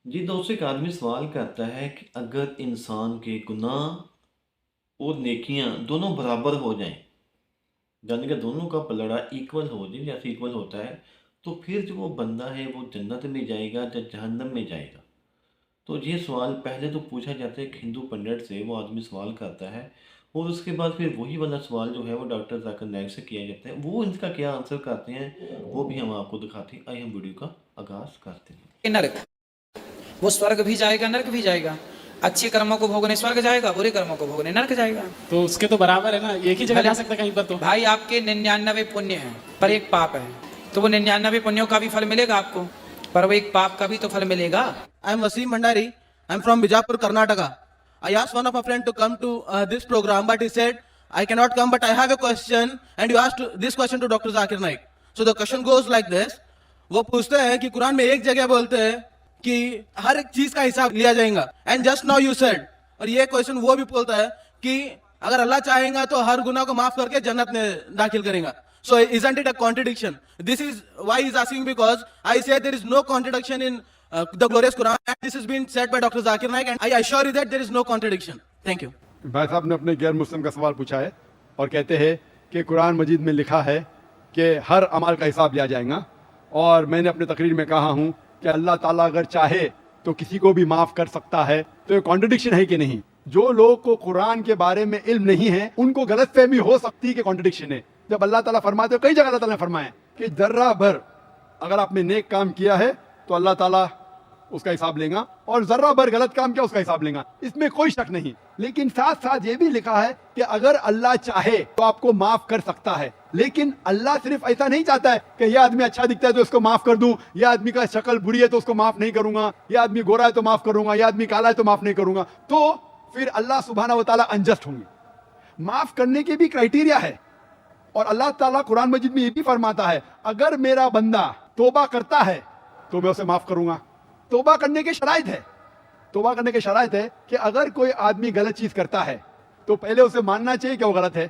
جی دوست، ایک آدمی سوال کرتا ہے کہ اگر انسان کے گناہ اور نیکیاں دونوں برابر ہو جائیں، یعنی کہ دونوں کا پلڑا ایکول ہو جائے، جیسے ایکول ہوتا ہے، تو پھر جو وہ بندہ ہے وہ جنت میں جائے گا یا جہنم میں جائے گا؟ تو یہ سوال پہلے تو پوچھا جاتا ہے ایک ہندو پنڈت سے، وہ آدمی سوال کرتا ہے، اور اس کے بعد پھر وہی والا سوال جو ہے وہ ڈاکٹر ذاکر نائک سے کیا جاتا ہے۔ وہ اس کا کیا آنسر کرتے ہیں وہ بھی ہم آپ کو دکھاتے ہیں۔ آئیے ہم ویڈیو کا آغاز کرتے ہیں۔ नरक, वो स्वर्ग भी जाएगा नरक भी जाएगा। अच्छे कर्मों को भोगने स्वर्ग जाएगा, बुरे कर्मों को भोगने नरक जाएगा। तो उसके तो बराबर है ना, एक ही जगह जा सकता है कहीं पर तो। भाई आपके 99 पुण्य हैं पर एक पाप है, तो वो 99 पुण्यों का भी फल मिलेगा आपको, पर वो एक पाप का भी तो फल मिलेगा। I am Wasim Bhandari. I am from Bijapur, Karnataka. I asked one of my friends to come to this program, but he said, I cannot come, but I have a question, and you asked this question to Dr. Zakir Naik. So the question goes like this. वो पूछते हैं कि कुरान में एक जगह बोलते हैं कि हर एक चीज का हिसाब लिया जाएगा, and just now you said, और ये क्वेश्चन वो भी बोलता है कि अगर अल्लाह चाहेगा तो हर गुनाह को माफ करके जन्नत में दाखिल करेगा. So isn't it a contradiction? This is why he's asking, because I say there is no contradiction in the glorious Quran, and this has been said by Dr. Zakir Naik, and I assure you that there is no contradiction. Thank you. भाई साहब ने अपने गैर मुस्लिम का सवाल पूछा है और कहते हैं कि कुरान मजीद में लिखा है कि हर अमल का हिसाब लिया जाएगा, और मैंने अपने तकरीर में कहा हूँ कि अल्लाह ताला अगर चाहे तो किसी को भी माफ़ कर सकता है। तो ये कॉन्ट्रडिक्शन है कि नहीं? जो लोग को कुरान के बारे में इल्म नहीं है उनको गलतफहमी हो सकती है कि कॉन्ट्रडिक्शन है। जब अल्लाह ताला फरमाते हो, कई जगह अल्लाह ताला ने फरमाया कि जर्रा भर अगर आपने नेक काम किया है तो अल्लाह ताला उसका हिसाब लेगा, और जर्रा भर गलत काम किया उसका हिसाब लेगा, इसमें कोई शक नहीं। लेकिन साथ साथ ये भी लिखा है कि अगर अल्लाह चाहे तो आपको माफ कर सकता है। लेकिन अल्लाह सिर्फ ऐसा नहीं चाहता है कि यह आदमी अच्छा दिखता है तो इसको माफ कर दूं, यह आदमी का शक्ल बुरी है तो उसको माफ नहीं करूंगा, यह आदमी गोरा है तो माफ करूंगा, यह आदमी काला है तो माफ नहीं करूंगा। तो फिर अल्लाह सुब्हानहू व तआला अनजस्ट होंगे। माफ करने के भी क्राइटेरिया है, और अल्लाह ताला कुरान मजीद में ये भी फरमाता है अगर मेरा बंदा तौबा करता है तो मैं उसे माफ करूंगा। तौबा करने के शराइत है, तौबा करने के शराइत है कि अगर कोई आदमी गलत चीज करता है तो पहले उसे मानना चाहिए कि वो गलत है।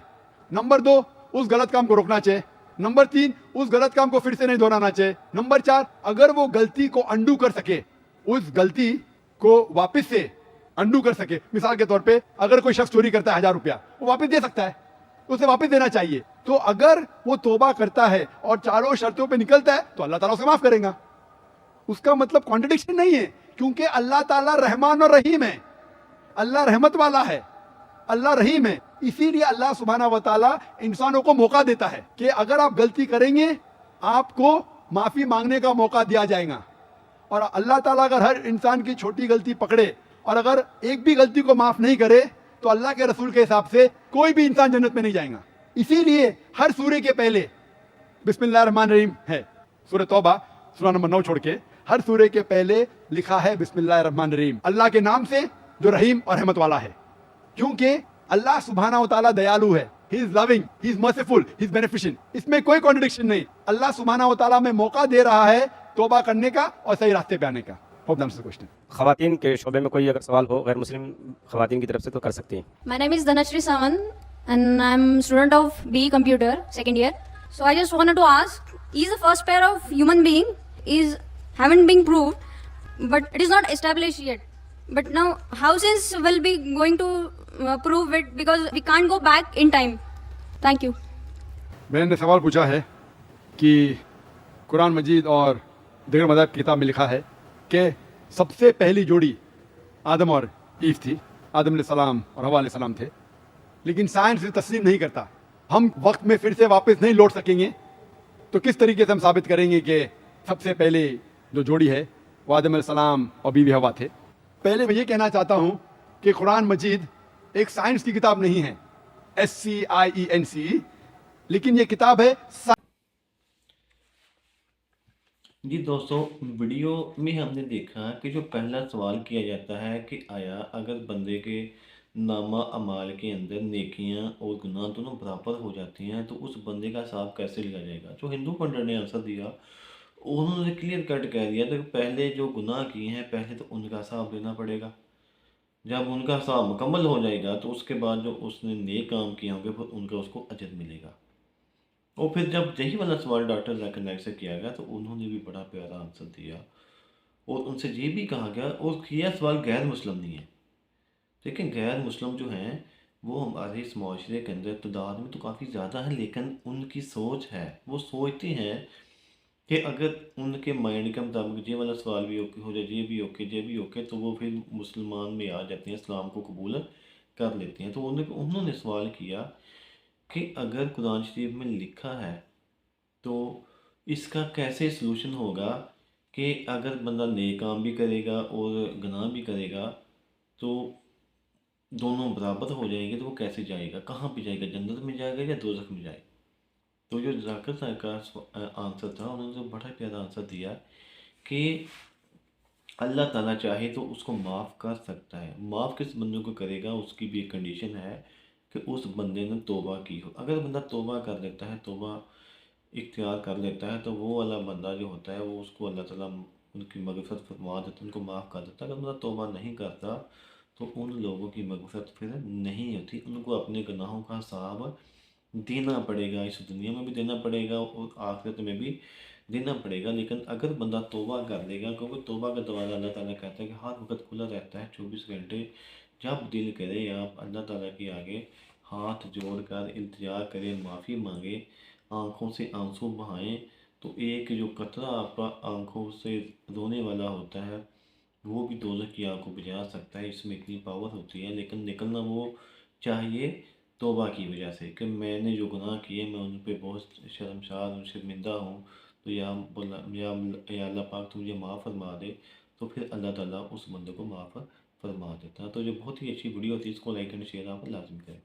नंबर 2, उस गलत काम को रोकना चाहिए। नंबर 3, उस गलत काम को फिर से नहीं दोहराना चाहिए। नंबर 4, अगर वो गलती को अंडू कर सके, उस गलती को वापस से अंडू कर सके। मिसाल के तौर पे अगर कोई शख्स चोरी करता है 1000 रुपया, वो वापस दे सकता है, उसे वापस देना चाहिए। तो अगर वो तौबा करता है और चारों शर्तों पे निकलता है तो अल्लाह ताला उसे माफ करेगा। उसका मतलब कॉन्ट्रडिक्शन नहीं है, क्योंकि अल्लाह ताला रहमान और रहीम है। अल्लाह रहमत वाला है, अल्लाह रहीम है। इसीलिए अल्लाह सुब्हानहू व तआला इंसानों को मौका देता है कि अगर आप गलती करेंगे आपको माफी मांगने का मौका दिया जाएगा। और अल्लाह ताला अगर हर इंसान की छोटी गलती पकड़े और अगर एक भी गलती को माफ नहीं करे तो अल्लाह के रसूल के हिसाब से कोई भी इंसान जन्नत में नहीं जाएगा। इसीलिए हर सूरे के पहले बिस्मिल्लाहिर्रहमानिर्रहीम है। सूरह तौबा सूरा नंबर 9 छोड़ के हर सूरे के पहले लिखा है बिस्मिल्लाहिर्रहमानिर्रहीम, अल्लाह के नाम से जो रहीम और रहमत वाला है। क्योंकि अल्लाह सुब्हानहू व तआला दयालु है, he is loving, he is merciful, he is beneficent. इसमें कोई कॉन्ट्रडिक्शन नहीं। अल्लाह सुब्हानहू व तआला में मौका दे रहा है तौबा करने का और सही रास्ते पे आने का। Hope that's the question. खवातीन के शोबे में कोई अगर सवाल हो गैर मुस्लिम खवातीन की तरफ से तो कर सकती हैं। My name is Dhanashri Sawan and I'm student of BE Computer second year. So I just wanted to ask, is the first pair of human being is haven't been proved, but it is not established yet. But now how science will be going to prove it, because we can't go back in time. Thank you. मैंने सवाल पूछा है कि कुरान मजीद और दीगर मज़ाहिब की किताब में लिखा है कि सबसे पहली जोड़ी आदम और ईव थी, आदम अलैहिस्सलाम और हवा अलैहिस्सलाम थे। लेकिन साइंस इसे तस्लीम नहीं करता। हम वक्त में फिर से वापस नहीं लौट सकेंगे, तो किस तरीके से हम साबित करेंगे कि सबसे पहले जो जोड़ी है वो आदम अलैहिस्सलाम और बीवी हवा थे? पहले मैं ये कहना चाहता हूँ कि कुरान मजीद एक साइंस की किताब नहीं है, SCIENCE, लेकिन ये किताब है। जी दोस्तों, वीडियो में हमने देखा कि जो पहला सवाल किया जाता है कि आया अगर बंदे के नामा अमाल के अंदर नेकियां और गुनाह दोनों बराबर हो जाती हैं तो उस बंदे का हिसाब कैसे लिया जाएगा। जो हिंदू पंडित ने आंसर दिया उन्होंने क्लियर कट कह दिया तो पहले जो गुनाह किए हैं पहले तो उनका हिसाब लेना पड़ेगा। जब उनका हिसाब मुकम्मल हो जाएगा तो उसके बाद जो उसने नेक काम किए होंगे फिर उनका उसको अजर मिलेगा। और फिर जब यही वाला सवाल डॉक्टर ज़ाकिर नाइक से किया गया तो उन्होंने भी बड़ा प्यारा आंसर दिया। اور ان سے یہ بھی کہا گیا، اور کیا سوال غیر مسلم نہیں ہے. لیکن غیر مسلم جو ہیں وہ ہمارے اس معاشرے کے اندر تعداد میں تو کافی زیادہ ہیں، لیکن ان کی سوچ ہے، وہ سوچتے ہیں کہ اگر ان کے مائنڈ کے مطابق یہ والا سوال بھی اوکے ہو جائے، یہ بھی اوکے، یہ بھی اوکے، تو وہ پھر مسلمان میں آ جاتے ہیں، اسلام کو قبول کر لیتے ہیں. تو انہوں نے سوال کیا کہ اگر قرآن شریف میں لکھا ہے تو اس کا کیسے سلوشن ہوگا کہ اگر بندہ نیک کام بھی کرے گا اور گناہ بھی کرے گا تو دونوں برابر ہو جائیں گے، تو وہ کیسے جائے گا، کہاں پہ جائے گا، جنت میں جائے گا یا دوزخ میں جائے گا. تو جو ذاکر صاحب کا آنسر تھا، انہوں نے بڑا پیارا آنسر دیا کہ اللہ تعالیٰ چاہے تو اس کو معاف کر سکتا ہے. معاف کس بندے کو کرے گا، اس کی بھی ایک کنڈیشن ہے کہ اس بندے نے توبہ کی ہو. اگر بندہ توبہ کر لیتا ہے، توبہ اختیار کر لیتا ہے، تو وہ والا بندہ جو ہوتا ہے وہ اس کو اللہ تعالیٰ ان کی مغفرت فرما دیتا ہے، ان کو معاف کر دیتا ہے. اگر بندہ توبہ نہیں کرتا تو ان لوگوں کی مغفرت پھر نہیں ہوتی، ان کو اپنے گناہوں کا حساب دینا پڑے گا، اس دنیا میں بھی دینا پڑے گا اور آخرت میں بھی دینا پڑے گا. لیکن اگر بندہ توبہ کر لے گا، کیونکہ توبہ کا دروازہ اللہ تعالیٰ کہتا ہے کہ ہر وقت کھلا رہتا ہے، 24 گھنٹے. جب دل کرے آپ اللہ تعالیٰ کے آگے ہاتھ جوڑ کر التجا کریں، معافی مانگیں، آنکھوں سے آنسو بہائیں، تو ایک جو قطرہ آپ کا آنکھوں سے رونے والا ہوتا ہے وہ بھی دوزخ کی آگ کو بجھا سکتا ہے. اس میں اتنی پاور ہوتی ہے. لیکن نکلنا وہ چاہیے توبہ کی وجہ سے کہ میں نے جو گناہ کیے میں ان پہ بہت شرمسار ہوں، شرمندہ ہوں، تو یا اللہ پاک تو مجھے معاف فرما دے. تو پھر اللہ تعالیٰ اس بندے کو معاف فرما دیتا ہے. تو جو بہت ہی اچھی ویڈیو ہوتی ہے، اس کو لائک اینڈ شیئر آپ لازم کریں.